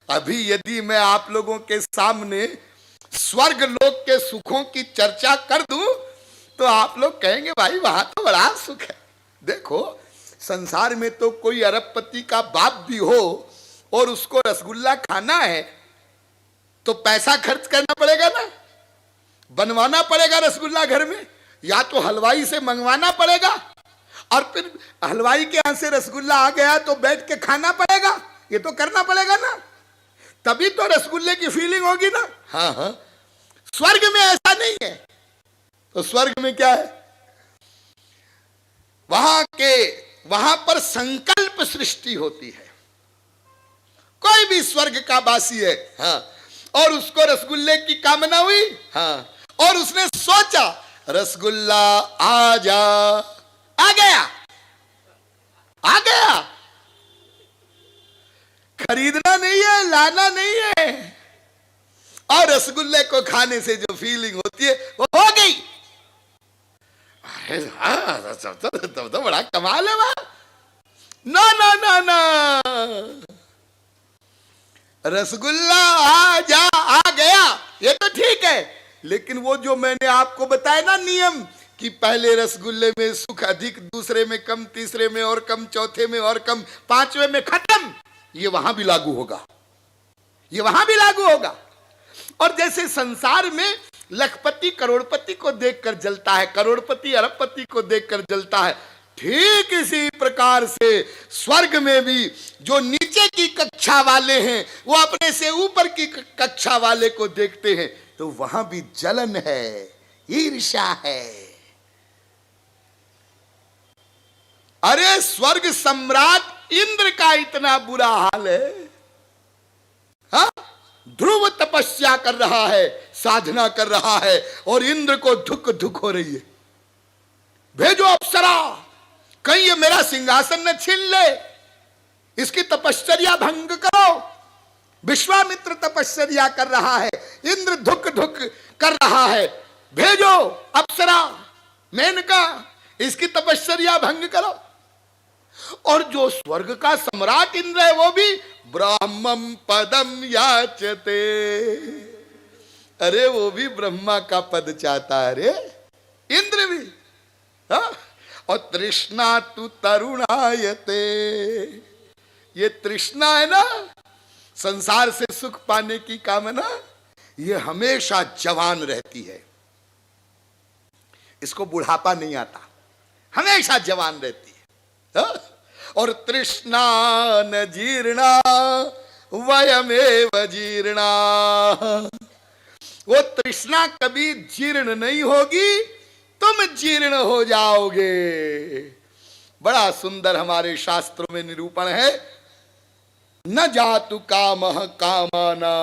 अभी यदि मैं आप लोगों के सामने स्वर्ग लोक के सुखों की चर्चा कर दूं तो आप लोग कहेंगे भाई वहां तो बड़ा सुख है। देखो, संसार में तो कोई अरबपति का बाप भी हो और उसको रसगुल्ला खाना है तो पैसा खर्च करना पड़ेगा ना, बनवाना पड़ेगा रसगुल्ला घर में, या तो हलवाई से मंगवाना पड़ेगा, और फिर हलवाई के यहां से रसगुल्ला आ गया तो बैठ के खाना पड़ेगा, ये तो करना पड़ेगा ना, तभी तो रसगुल्ले की फीलिंग होगी ना। हाँ हाँ, स्वर्ग में ऐसा नहीं है। तो स्वर्ग में क्या है? वहां पर संकल्प सृष्टि होती है। कोई भी स्वर्ग का वासी है, हाँ, और उसको रसगुल्ले की कामना हुई, हाँ, और उसने सोचा रसगुल्ला आ जा, आ गया, आ गया। खरीदना नहीं है, लाना नहीं है, और रसगुल्ले को खाने से जो फीलिंग होती है वो हो गई। अरे हाँ, तो बड़ा कमाल है वहां। ना ना ना ना, रसगुल्ला आ जा, आ गया, ये तो ठीक है, लेकिन वो जो मैंने आपको बताया ना नियम कि पहले रसगुल्ले में सुख अधिक, दूसरे में कम, तीसरे में और कम, चौथे में और कम, पांचवे में खत्म, ये वहां भी लागू होगा, ये वहां भी लागू होगा। और जैसे संसार में लखपति करोड़पति को देखकर जलता है, करोड़पति अरबपति को देखकर जलता है, ठीक इसी प्रकार से स्वर्ग में भी जो नीचे की कक्षा वाले हैं वो अपने से ऊपर की कक्षा वाले को देखते हैं तो वहां भी जलन है, ईर्ष्या है। अरे स्वर्ग सम्राट इंद्र का इतना बुरा हाल है, हाँ? ध्रुव तपस्या कर रहा है, साधना कर रहा है, और इंद्र को धुक धुक हो रही है। भेजो अप्सरा, कहीं ये मेरा सिंहासन न छीन ले, इसकी तपश्चर्या भंग करो। विश्वामित्र तपश्चर्या कर रहा है, इंद्र धुक धुक कर रहा है, भेजो अप्सरा मेनका, इसकी तपश्चर्या भंग करो। और जो स्वर्ग का सम्राट इंद्र है वो भी ब्रह्मम पदम याचते, अरे वो भी ब्रह्मा का पद चाहता है, रे इंद्र भी, हाँ? और तृष्णा तु तरुणायते, ये तृष्णा है ना, संसार से सुख पाने की कामना, ये हमेशा जवान रहती है, इसको बुढ़ापा नहीं आता, हमेशा जवान रहती है, हाँ? और तृष्णा न जीर्णा वयमेव जीर्णा, वो तृष्णा कभी जीर्ण नहीं होगी, तुम जीर्ण हो जाओगे। बड़ा सुंदर हमारे शास्त्रों में निरूपण है, न जातु कामः कामाना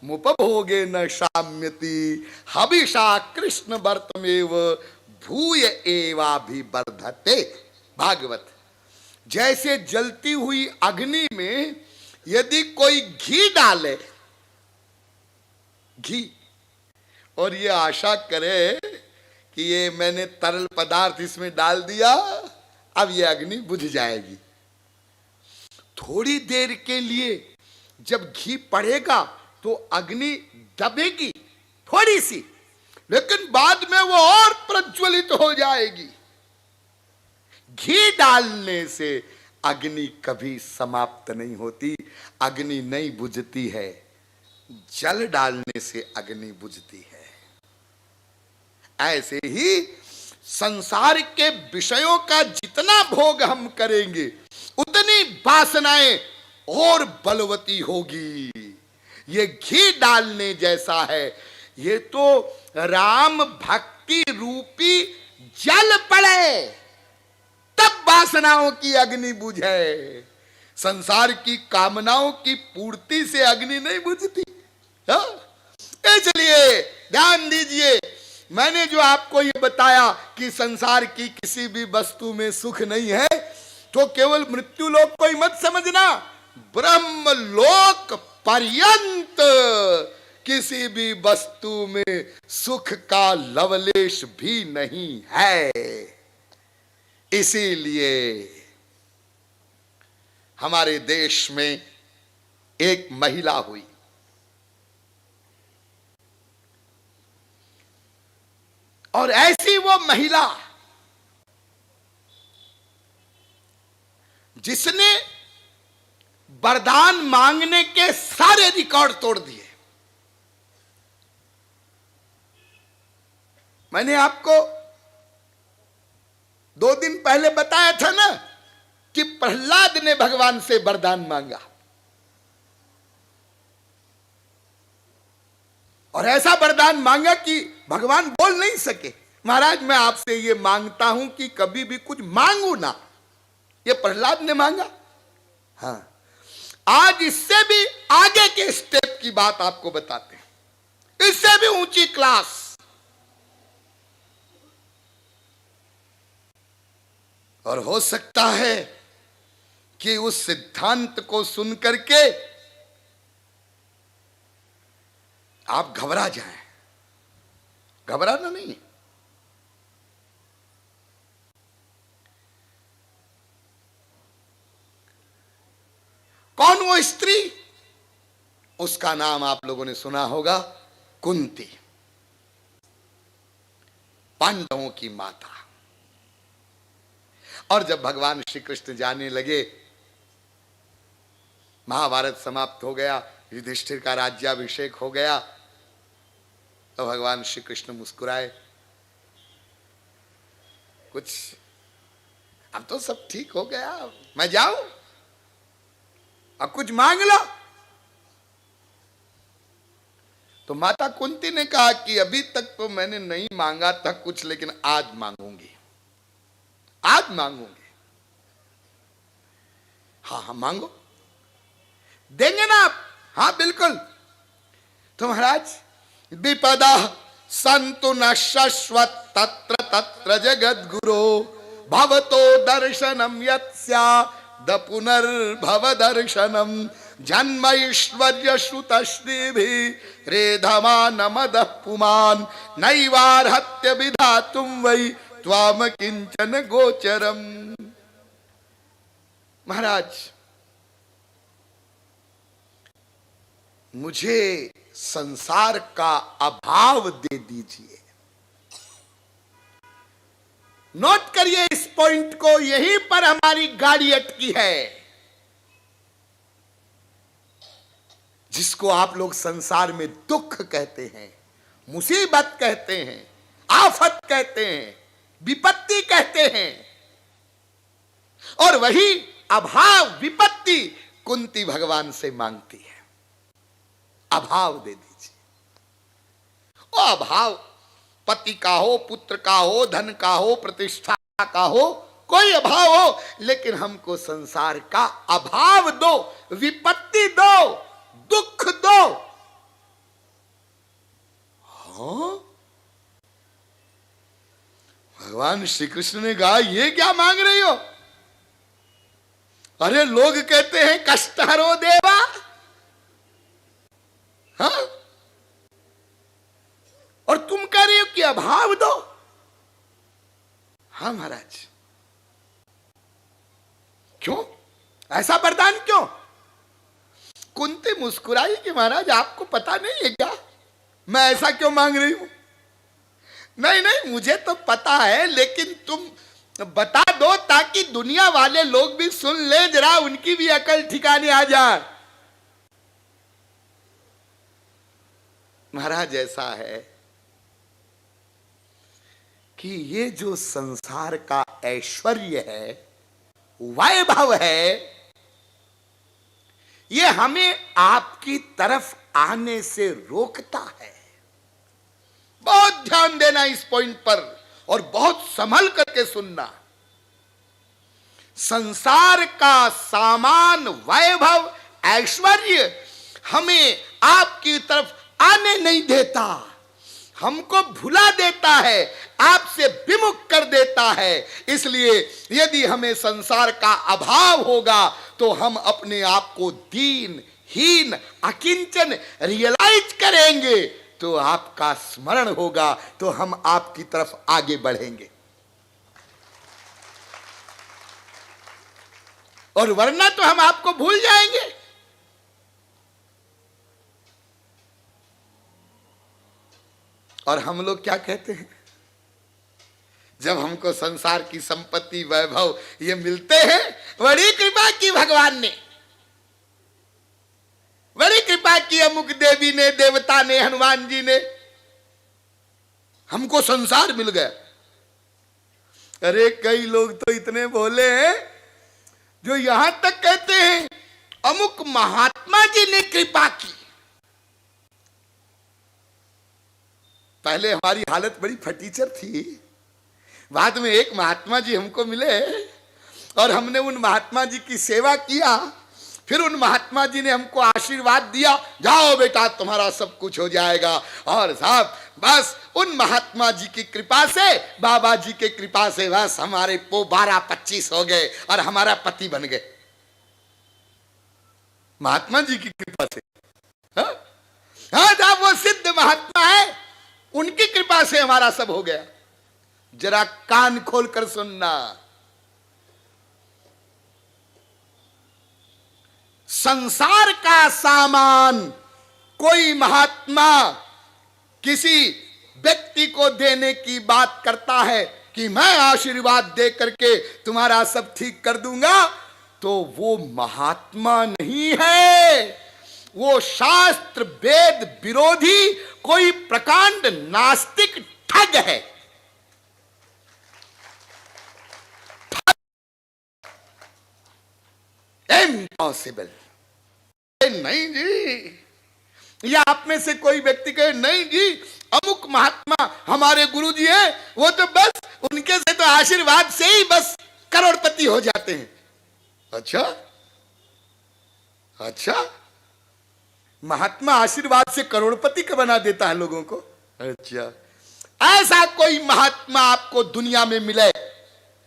मुपभोगे न शाम्यति हविषा कृष्ण वर्तमेव भूय एवाभिवर्धते। भागवत। जैसे जलती हुई अग्नि में यदि कोई घी डाले, घी, और ये आशा करे कि ये मैंने तरल पदार्थ इसमें डाल दिया, अब ये अग्नि बुझ जाएगी, थोड़ी देर के लिए जब घी पड़ेगा तो अग्नि दबेगी थोड़ी सी, लेकिन बाद में वो और प्रज्वलित हो जाएगी। घी डालने से अग्नि कभी समाप्त नहीं होती, अग्नि नहीं बुझती है, जल डालने से अग्नि बुझती है। ऐसे ही संसार के विषयों का जितना भोग हम करेंगे उतनी वासनाएं और बलवती होगी। ये घी डालने जैसा है, ये तो राम भक्ति रूपी जल पड़े तब वासनाओं की अग्नि बुझे, संसार की कामनाओं की पूर्ति से अग्नि नहीं बुझती। इसलिए ध्यान दीजिए, मैंने जो आपको ये बताया कि संसार की किसी भी वस्तु में सुख नहीं है, तो केवल मृत्यु लोक को ही मत समझना, ब्रह्म लोक पर्यंत किसी भी वस्तु में सुख का लवलेश भी नहीं है। इसीलिए हमारे देश में एक महिला हुई, और ऐसी वो महिला जिसने वरदान मांगने के सारे रिकॉर्ड तोड़ दिए। मैंने आपको 2 दिन पहले बताया था ना कि प्रहलाद ने भगवान से वरदान मांगा, और ऐसा वरदान मांगा कि भगवान बोल नहीं सके, महाराज मैं आपसे ये मांगता हूं कि कभी भी कुछ मांगू ना। ये प्रहलाद ने मांगा। हाँ, आज इससे भी आगे के स्टेप की बात आपको बताते हैं, इससे भी ऊंची क्लास। और हो सकता है कि उस सिद्धांत को सुन करके आप घबरा जाएं। घबराना नहीं। कौन वो स्त्री? उसका नाम आप लोगों ने सुना होगा, कुंती, पांडवों की माता। और जब भगवान श्री कृष्ण जाने लगे, महाभारत समाप्त हो गया, युधिष्ठिर का राज्याभिषेक हो गया, तो भगवान श्री कृष्ण मुस्कुराए, कुछ अब तो सब ठीक हो गया, मैं जाऊं, अब कुछ मांग लो। तो माता कुंती ने कहा कि अभी तक तो मैंने नहीं मांगा था कुछ, लेकिन आज मांगूंगी, आज मांगूंगी। हाँ हाँ मांगो, देंगे ना आप? हाँ बिल्कुल। तो महाराज, विपदा संतु न शश्वत तत्र तत्र जगद गुरो भवतो दर्शनम यत्स्याद पुनर्भव दर्शनम जन्म ऐश्वर्य श्रुतश्रीभि रेधमानमदः पुमान् नैवार्हत्य विधातुं वै त्वाम किंचन गोचरम। महाराज, मुझे संसार का अभाव दे दीजिए। नोट करिए इस पॉइंट को, यहीं पर हमारी गाड़ी अटकी है। जिसको आप लोग संसार में दुख कहते हैं, मुसीबत कहते हैं, आफत कहते हैं, विपत्ति कहते हैं, और वही अभाव विपत्ति कुंती भगवान से मांगती है। अभाव दे दीजिए। वो अभाव पति का हो, पुत्र का हो, धन का हो, प्रतिष्ठा का हो, कोई अभाव हो, लेकिन हमको संसार का अभाव दो, विपत्ति दो, दुख दो। हाँ? भगवान श्री कृष्ण ने कहा, ये क्या मांग रही हो? अरे लोग कहते हैं कष्ट हरो देवा। हाँ? और तुम कह रही हो कि अभाव दो? हाँ महाराज। क्यों? ऐसा वरदान क्यों? कुंती मुस्कुराई कि महाराज आपको पता नहीं है क्या मैं ऐसा क्यों मांग रही हूं? नहीं नहीं, मुझे तो पता है, लेकिन तुम बता दो ताकि दुनिया वाले लोग भी सुन ले, जरा उनकी भी अकल ठिकाने आ जाए। महाराज ऐसा है कि ये जो संसार का ऐश्वर्य है, वैभव है, ये हमें आपकी तरफ आने से रोकता है। बहुत ध्यान देना इस पॉइंट पर और बहुत संभल करके सुनना। संसार का सामान, वैभव, ऐश्वर्य हमें आपकी तरफ आने नहीं देता, हमको भुला देता है, आपसे विमुख कर देता है। इसलिए यदि हमें संसार का अभाव होगा तो हम अपने आप को दीन, हीन, अकिंचन रियलाइज खर्च करेंगे तो आपका स्मरण होगा, तो हम आपकी तरफ आगे बढ़ेंगे। और वरना तो हम आपको भूल जाएंगे। और हम लोग क्या कहते हैं, जब हमको संसार की संपत्ति वैभव ये मिलते हैं, बड़ी कृपा की भगवान ने, बड़ी कृपा की अमुक देवी ने, देवता ने, हनुमान जी ने, हमको संसार मिल गया। अरे कई लोग तो इतने भोले हैं जो यहां तक कहते हैं अमुक महात्मा जी ने कृपा की। पहले हमारी हालत बड़ी फटीचर थी, बाद में एक महात्मा जी हमको मिले और हमने उन महात्मा जी की सेवा किया, फिर उन महात्मा जी ने हमको आशीर्वाद दिया, जाओ बेटा तुम्हारा सब कुछ हो जाएगा। और साहब बस उन महात्मा जी की कृपा से, बाबा जी के कृपा से बस हमारे 12-25 हो गए और हमारा पति बन गए, महात्मा जी की कृपा से। हाँ जब वो सिद्ध महात्मा है, उनकी कृपा से हमारा सब हो गया। जरा कान खोलकर सुनना, संसार का सामान कोई महात्मा किसी व्यक्ति को देने की बात करता है कि मैं आशीर्वाद दे करके तुम्हारा सब ठीक कर दूंगा, तो वो महात्मा नहीं है, वो शास्त्र वेद विरोधी कोई प्रकांड नास्तिक ठग है। इम्पॉसिबल। नहीं जी, या आप में से कोई व्यक्ति कहे नहीं जी अमुक महात्मा हमारे गुरु जी हैं, वो तो बस उनके से तो आशीर्वाद से ही बस करोड़पति हो जाते हैं। अच्छा अच्छा, महात्मा आशीर्वाद से करोड़पति का बना देता है लोगों को। अच्छा, ऐसा कोई महात्मा आपको दुनिया में मिले,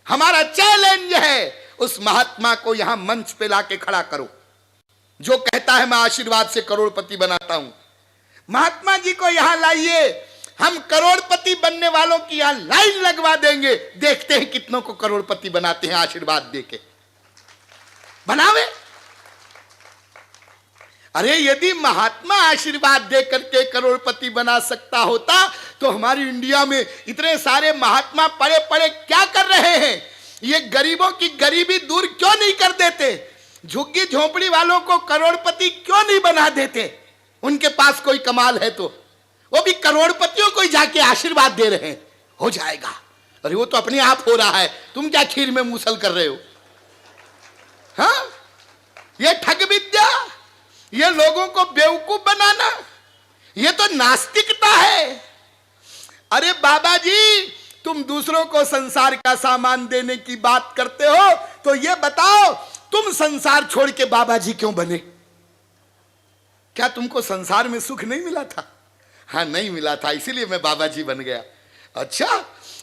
हमारा चैलेंज है उस महात्मा को यहां मंच पे लाके खड़ा करो जो कहता है मैं आशीर्वाद से करोड़पति बनाता हूं। महात्मा जी को यहां लाइए, हम करोड़पति बनने वालों की यहां लाइन लगवा देंगे, देखते हैं कितनों को करोड़पति बनाते हैं आशीर्वाद देके। बनावे। अरे यदि महात्मा आशीर्वाद दे करके करोड़पति बना सकता होता तो हमारी इंडिया में इतने सारे महात्मा पड़े पड़े क्या कर रहे हैं? ये गरीबों की गरीबी दूर क्यों नहीं कर देते? झुग्गी झोपड़ी वालों को करोड़पति क्यों नहीं बना देते? उनके पास कोई कमाल है तो वो भी करोड़पतियों को ही जाके आशीर्वाद दे रहे हैं, हो जाएगा। अरे वो तो अपने आप हो रहा है, तुम क्या खीर में मूसल कर रहे हो? हाँ, ये ठग विद्या, ये लोगों को बेवकूफ बनाना, ये तो नास्तिकता है। अरे बाबा जी, तुम दूसरों को संसार का सामान देने की बात करते हो, तो ये बताओ तुम संसार छोड़ के बाबा जी क्यों बने? क्या तुमको संसार में सुख नहीं मिला था? हाँ नहीं मिला था, इसीलिए मैं बाबा जी बन गया। अच्छा,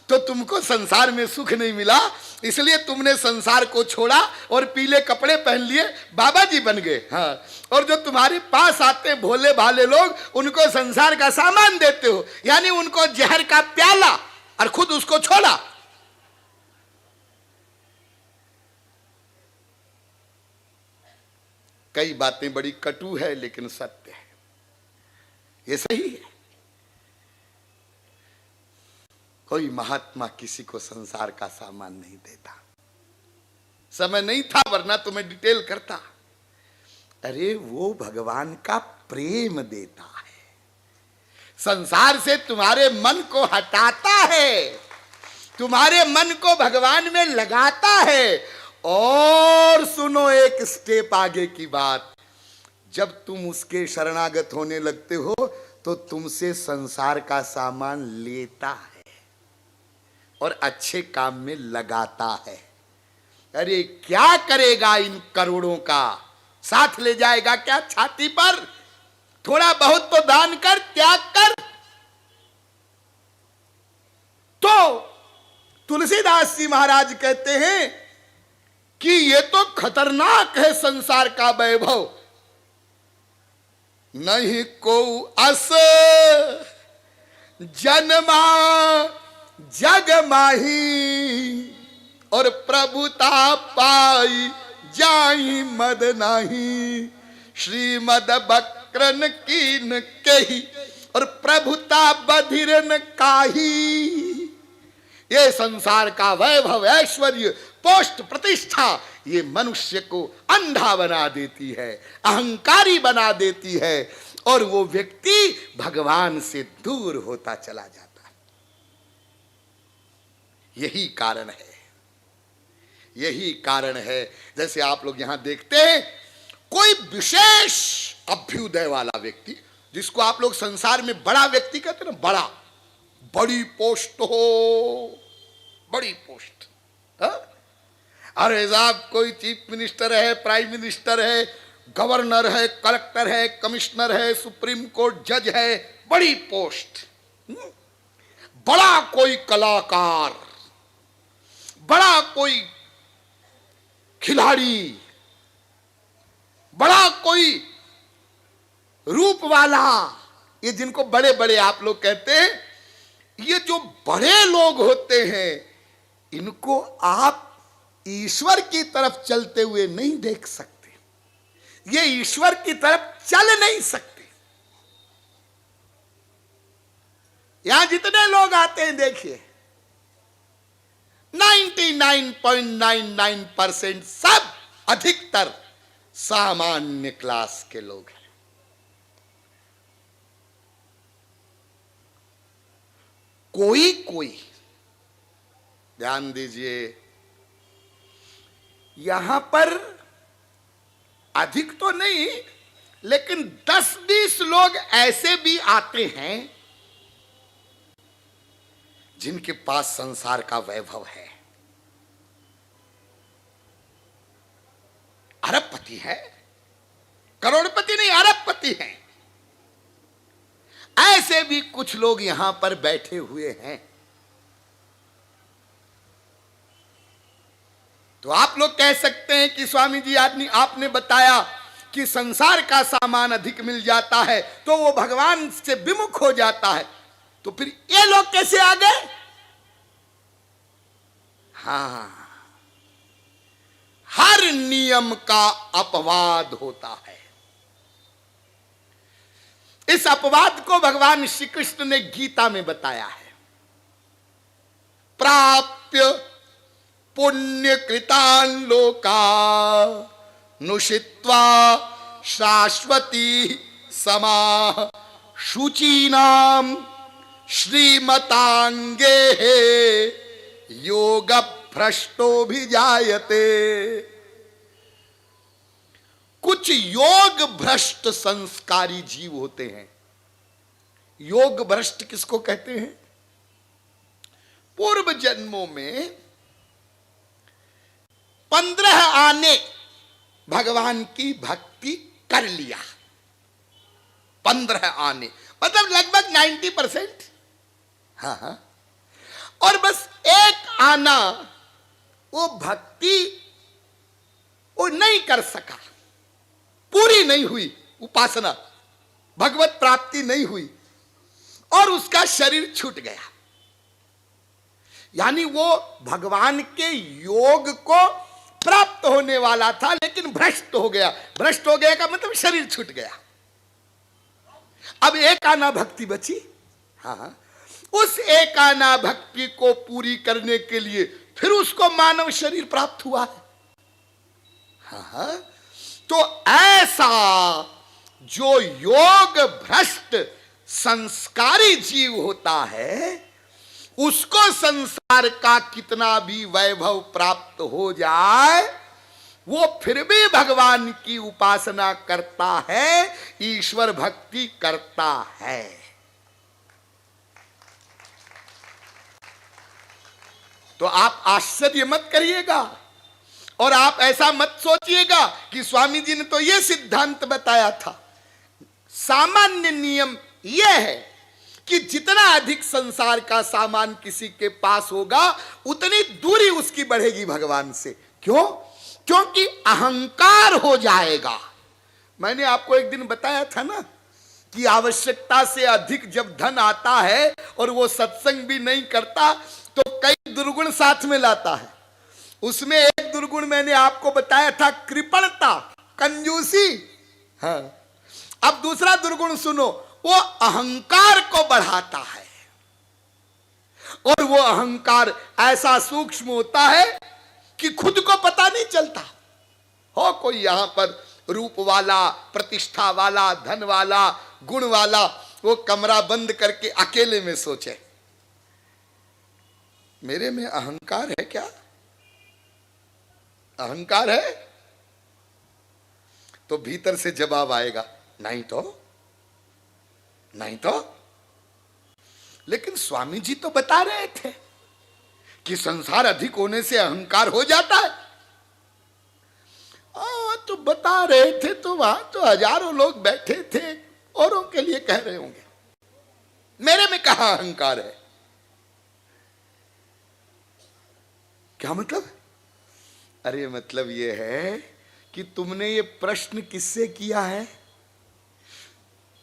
तो तुमको संसार में सुख नहीं मिला इसलिए तुमने संसार को छोड़ा और पीले कपड़े पहन लिए, बाबा जी बन गए। हाँ, और जो तुम्हारे पास आते भोले भाले लोग, उनको संसार का सामान देते हो, यानी उनको जहर का प्याला और खुद उसको छोड़ा। कई बातें बड़ी कटु है लेकिन सत्य है, ये सही है। कोई महात्मा किसी को संसार का सामान नहीं देता। समय नहीं था वरना तो मैं डिटेल करता। अरे वो भगवान का प्रेम देता है, संसार से तुम्हारे मन को हटाता है, तुम्हारे मन को भगवान में लगाता है। और सुनो एक स्टेप आगे की बात, जब तुम उसके शरणागत होने लगते हो तो तुमसे संसार का सामान लेता है और अच्छे काम में लगाता है। अरे क्या करेगा इन करोड़ों का? साथ ले जाएगा क्या छाती पर? थोड़ा बहुत तो दान कर, त्याग कर। तो तुलसीदास जी महाराज कहते हैं कि ये तो खतरनाक है संसार का वैभव। नहीं को अस जन्मा जग माही, और प्रभुता पाई जाई मद नाही। श्रीमद बक्रन कीन कही, और प्रभुता बधिरन काही। ये संसार का वैभव, ऐश्वर्य, पोस्ट, प्रतिष्ठा, ये मनुष्य को अंधा बना देती है, अहंकारी बना देती है, और वो व्यक्ति भगवान से दूर होता चला जाता है। यही कारण है, यही कारण है। जैसे आप लोग यहां देखते हैं, कोई विशेष अभ्युदय वाला व्यक्ति, जिसको आप लोग संसार में बड़ा व्यक्ति कहते हैं ना, बड़ा, बड़ी पोस्ट हो, बड़ी पोस्ट, अरे साहब कोई चीफ मिनिस्टर है, प्राइम मिनिस्टर है, गवर्नर है, कलेक्टर है, कमिश्नर है, सुप्रीम कोर्ट जज है, बड़ी पोस्ट। बड़ा कोई कलाकार, बड़ा कोई खिलाड़ी, बड़ा कोई रूप वाला, ये जिनको बड़े बड़े आप लोग कहते हैं, ये जो बड़े लोग होते हैं, इनको आप ईश्वर की तरफ चलते हुए नहीं देख सकते। ये ईश्वर की तरफ चल नहीं सकते। यहां जितने लोग आते हैं देखिए, 99.99% सब अधिकतर सामान्य क्लास के लोग हैं। कोई कोई, ध्यान दीजिए, यहां पर अधिक तो नहीं, लेकिन 10-20 लोग ऐसे भी आते हैं जिनके पास संसार का वैभव है, अरबपति है, करोड़पति नहीं, अरबपति है। ऐसे भी कुछ लोग यहां पर बैठे हुए हैं। तो आप लोग कह सकते हैं कि स्वामी जी, आदमी आपने बताया कि संसार का सामान अधिक मिल जाता है तो वो भगवान से विमुख हो जाता है, तो फिर ये लोग कैसे आ गए? हां, हर नियम का अपवाद होता है। इस अपवाद को भगवान श्री कृष्ण ने गीता में बताया है। प्राप्य पुण्य कृतान लोका नुषित्वा शाश्वती समा शुचीनाम श्रीमतांगे योग भ्रष्टो भी जायते। कुछ योग भ्रष्ट संस्कारी जीव होते हैं। योग भ्रष्ट किसको कहते हैं? पूर्व जन्मों में 15 आने भगवान की भक्ति कर लिया। 15 आने मतलब लगभग 90%। हाँ, और बस एक आना वो भक्ति वो नहीं कर सका, पूरी नहीं हुई, उपासना भगवत प्राप्ति नहीं हुई और उसका शरीर छूट गया। यानी वो भगवान के योग को प्राप्त होने वाला था लेकिन भ्रष्ट हो गया। भ्रष्ट हो गया का मतलब शरीर छूट गया। अब एक आना भक्ति बची। हाँ, उस एक आना भक्ति को पूरी करने के लिए फिर उसको मानव शरीर प्राप्त हुआ है। हाँ, तो ऐसा जो योग भ्रष्ट संस्कारी जीव होता है, उसको संसार का कितना भी वैभव प्राप्त हो जाए, वो फिर भी भगवान की उपासना करता है, ईश्वर भक्ति करता है। तो आप आश्चर्य मत करिएगा और आप ऐसा मत सोचिएगा कि स्वामी जी ने तो यह सिद्धांत बताया था। सामान्य नियम यह है कि जितना अधिक संसार का सामान किसी के पास होगा उतनी दूरी उसकी बढ़ेगी भगवान से। क्यों? क्योंकि अहंकार हो जाएगा। मैंने आपको एक दिन बताया था ना कि आवश्यकता से अधिक जब धन आता है और वो सत्संग भी नहीं करता तो कई दुर्गुण साथ में लाता है। उसमें एक दुर्गुण मैंने आपको बताया था, कृपणता, कंजूसी। हाँ, अब दूसरा दुर्गुण सुनो, वो अहंकार को बढ़ाता है। और वो अहंकार ऐसा सूक्ष्म होता है कि खुद को पता नहीं चलता। हो कोई यहां पर रूप वाला, प्रतिष्ठा वाला, धन वाला, गुण वाला, वो कमरा बंद करके अकेले में सोचे मेरे में अहंकार है क्या? अहंकार है? तो भीतर से जवाब आएगा, नहीं तो, नहीं तो। लेकिन स्वामी जी तो बता रहे थे कि संसार अधिक होने से अहंकार हो जाता है। तो बता रहे थे तो वहां तो हजारों लोग बैठे थे, औरों के लिए कह रहे होंगे, मेरे में कहां अहंकार है? क्या मतलब? अरे मतलब ये है कि तुमने ये प्रश्न किससे किया है?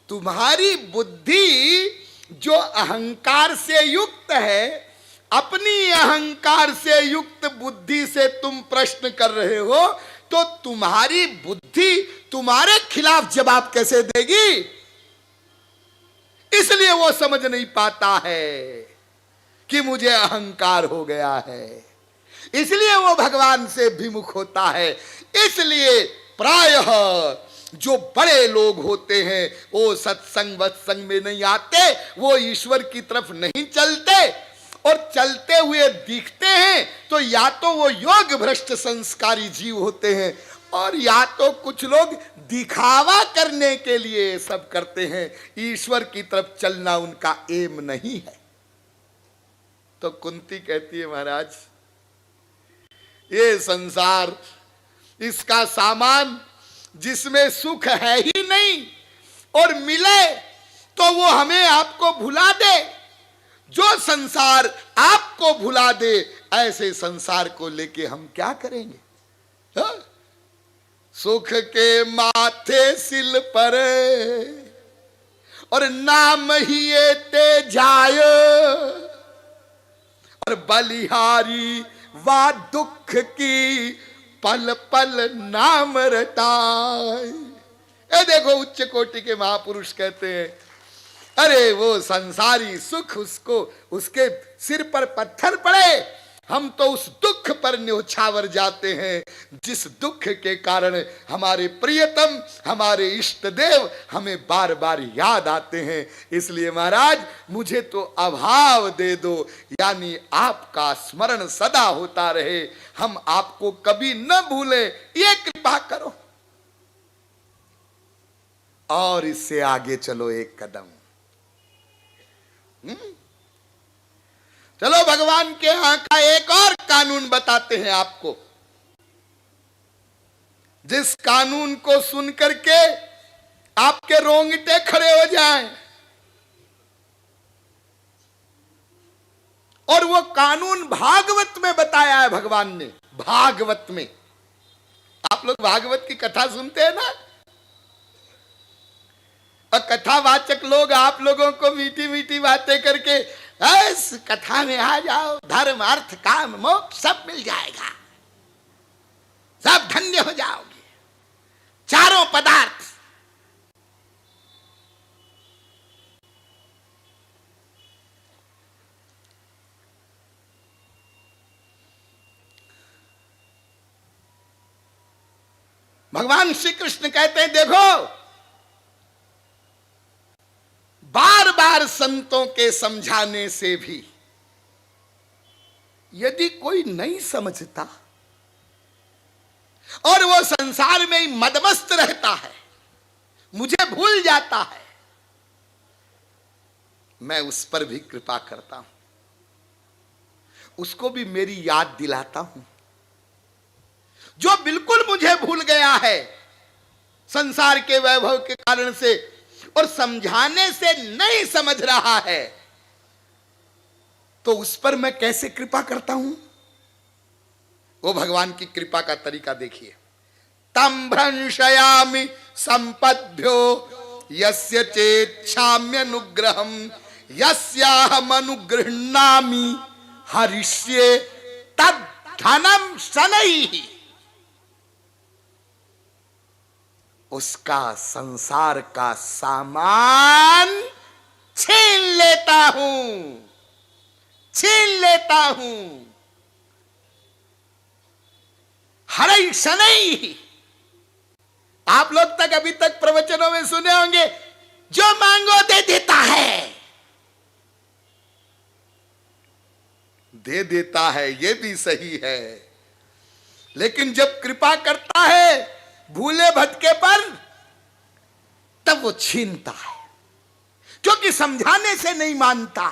तुम्हारी बुद्धि जो अहंकार से युक्त है, अपनी अहंकार से युक्त बुद्धि से तुम प्रश्न कर रहे हो, तो तुम्हारी बुद्धि तुम्हारे खिलाफ जवाब कैसे देगी? इसलिए वो समझ नहीं पाता है कि मुझे अहंकार हो गया है, इसलिए वो भगवान से विमुख होता है। इसलिए प्रायः जो बड़े लोग होते हैं वो सत्संग वत्संग में नहीं आते, वो ईश्वर की तरफ नहीं चलते, और चलते हुए दिखते हैं तो या तो वो योग भ्रष्ट संस्कारी जीव होते हैं, और या तो कुछ लोग दिखावा करने के लिए सब करते हैं। ईश्वर की तरफ चलना उनका एम नहीं है। तो कुंती कहती है, महाराज ये संसार, इसका सामान जिसमें सुख है ही नहीं, और मिले तो वो हमें आपको भुला दे। जो संसार आपको भुला दे, ऐसे संसार को लेके हम क्या करेंगे? हा? सुख के माथे सिल पर और नाम ही ये ते जाय, और बलिहारी वा दुख की पल पल नाम रटाए। ये देखो उच्च कोटि के महापुरुष कहते हैं, अरे वो संसारी सुख उसको, उसके सिर पर पत्थर पड़े, हम तो उस दुख पर न्योछावर जाते हैं जिस दुख के कारण हमारे प्रियतम, हमारे इष्ट देव हमें बार बार याद आते हैं। इसलिए महाराज मुझे तो अभाव दे दो, यानी आपका स्मरण सदा होता रहे, हम आपको कभी न भूले, ये कृपा करो। और इससे आगे चलो एक कदम। चलो भगवान के यहां का एक और कानून बताते हैं आपको, जिस कानून को सुन करके आपके रोंगटे खड़े हो जाएं। और वो कानून भागवत में बताया है भगवान ने। भागवत में, आप लोग भागवत की कथा सुनते हैं ना, और कथावाचक लोग आप लोगों को मीठी मीठी बातें करके, इस कथा में आ जाओ, धर्म अर्थ काम मोक्ष सब मिल जाएगा, सब धन्य हो जाओगे, चारों पदार्थ। भगवान श्री कृष्ण कहते हैं, देखो बार बार संतों के समझाने से भी यदि कोई नहीं समझता और वो संसार में ही मदमस्त रहता है, मुझे भूल जाता है, मैं उस पर भी कृपा करता हूं, उसको भी मेरी याद दिलाता हूं। जो बिल्कुल मुझे भूल गया है संसार के वैभव के कारण से और समझाने से नहीं समझ रहा है, तो उस पर मैं कैसे कृपा करता हूं? वो भगवान की कृपा का तरीका देखिए। तम भ्रंशयामि संपद्भ्यो यस्य चेच्छाम्यनुग्रहं यस्याहम् अनुगृह्णामि हरिष्ये तद धनम शनैः। उसका संसार का सामान छीन लेता हूं, छीन लेता हूं। हरै शनैः। आप लोग तक अभी तक प्रवचनों में सुने होंगे, जो मांगो दे देता है, दे देता है, ये भी सही है। लेकिन जब कृपा करता है भूले भटके पर, तब वो छीनता है, क्योंकि समझाने से नहीं मानता।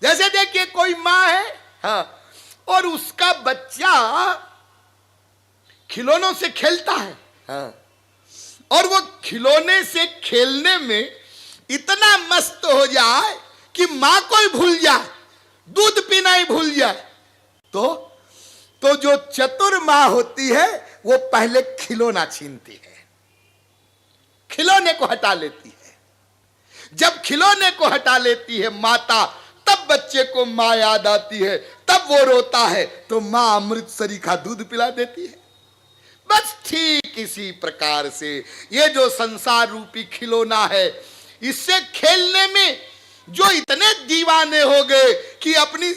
जैसे देखिए कोई मां है, हाँ, और उसका बच्चा खिलौनों से खेलता है, हाँ, और वो खिलौने से खेलने में इतना मस्त हो जाए कि मां को ही भूल जाए, दूध पीना ही भूल जाए, तो जो चतुर मां होती है वो पहले खिलौना छीनती है, खिलौने को हटा लेती है। जब खिलौने को हटा लेती है माता, तब बच्चे को मां याद आती है, तब वो रोता है तो मां अमृतसरी का दूध पिला देती है। बस ठीक इसी प्रकार से ये जो संसार रूपी खिलौना है, इससे खेलने में जो इतने दीवाने हो गए कि अपनी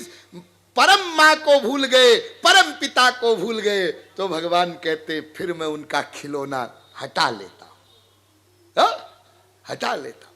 परम मां को भूल गए, परम पिता को भूल गए, तो भगवान कहते फिर मैं उनका खिलौना हटा लेता हूं, हटा लेता हूं।